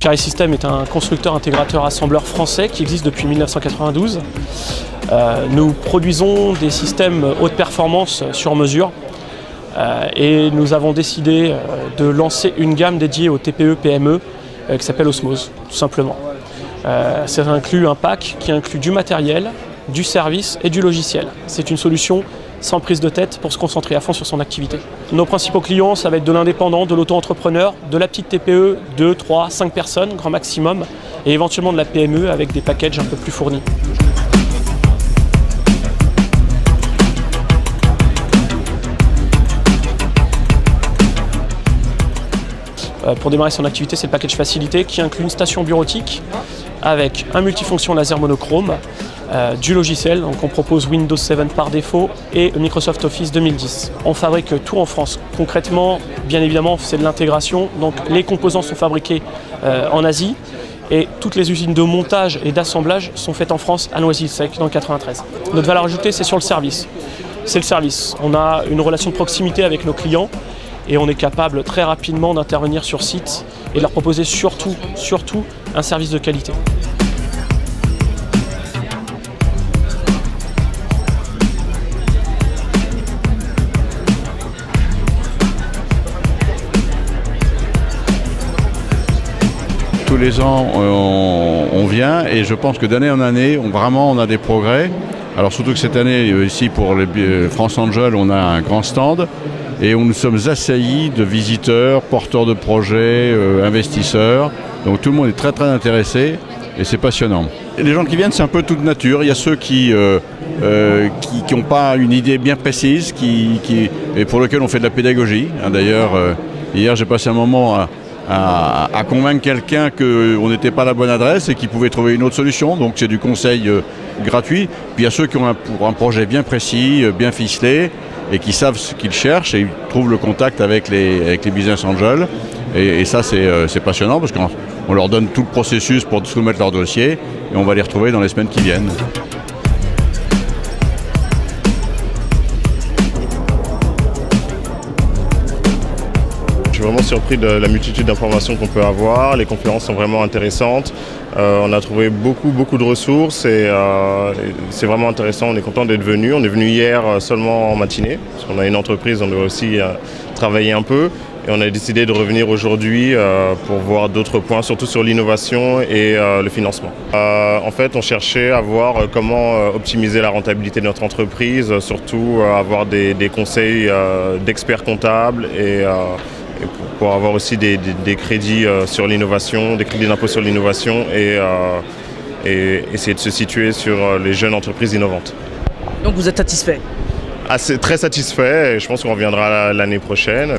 Pierre & Systèmes est un constructeur, intégrateur, assembleur français qui existe depuis 1992. Nous produisons des systèmes haute performance sur mesure et nous avons décidé de lancer une gamme dédiée aux TPE-PME qui s'appelle Osmose, tout simplement. Ça inclut un pack qui inclut du matériel, du service et du logiciel. C'est une solution sans prise de tête pour se concentrer à fond sur son activité. Nos principaux clients, ça va être de l'indépendant, de l'auto-entrepreneur, de la petite TPE, 2, 3, 5 personnes, grand maximum, et éventuellement de la PME avec des packages un peu plus fournis. Pour démarrer son activité, c'est le package facilité qui inclut une station bureautique avec un multifonction laser monochrome, du logiciel, donc on propose Windows 7 par défaut et Microsoft Office 2010. On fabrique tout en France. Concrètement, bien évidemment, c'est de l'intégration, donc les composants sont fabriqués en Asie et toutes les usines de montage et d'assemblage sont faites en France, à Noisy-le-Sec, dans le 93. Notre valeur ajoutée, c'est sur le service. C'est le service. On a une relation de proximité avec nos clients et on est capable très rapidement d'intervenir sur site et de leur proposer surtout un service de qualité. Tous les ans, on vient et je pense que d'année en année, on a des progrès. Alors surtout que cette année, ici pour les France Angel, on a un grand stand et nous sommes assaillis de visiteurs, porteurs de projets, investisseurs. Donc tout le monde est très intéressé et c'est passionnant. Et les gens qui viennent, c'est un peu toute nature. Il y a ceux qui n'ont pas une idée bien précise et pour lesquels on fait de la pédagogie. D'ailleurs, hier j'ai passé un moment à convaincre quelqu'un qu'on n'était pas à la bonne adresse et qu'il pouvait trouver une autre solution. Donc c'est du conseil gratuit. Puis il y a ceux qui ont un projet bien précis, bien ficelé et qui savent ce qu'ils cherchent et ils trouvent le contact avec les business angels. Et ça c'est passionnant parce qu'on leur donne tout le processus pour soumettre leur dossier et on va les retrouver dans les semaines qui viennent. Je suis vraiment surpris de la multitude d'informations qu'on peut avoir. Les conférences sont vraiment intéressantes. On a trouvé beaucoup de ressources et c'est vraiment intéressant. On est content d'être venu. On est venu hier seulement en matinée parce qu'on a une entreprise, on doit aussi travailler un peu. Et on a décidé de revenir aujourd'hui pour voir d'autres points, surtout sur l'innovation et le financement. En fait, on cherchait à voir comment optimiser la rentabilité de notre entreprise, surtout avoir des conseils d'experts comptables et pour avoir aussi des crédits sur l'innovation, des crédits d'impôt sur l'innovation et essayer de se situer sur les jeunes entreprises innovantes. Donc vous êtes satisfait? Très satisfait et je pense qu'on reviendra l'année prochaine.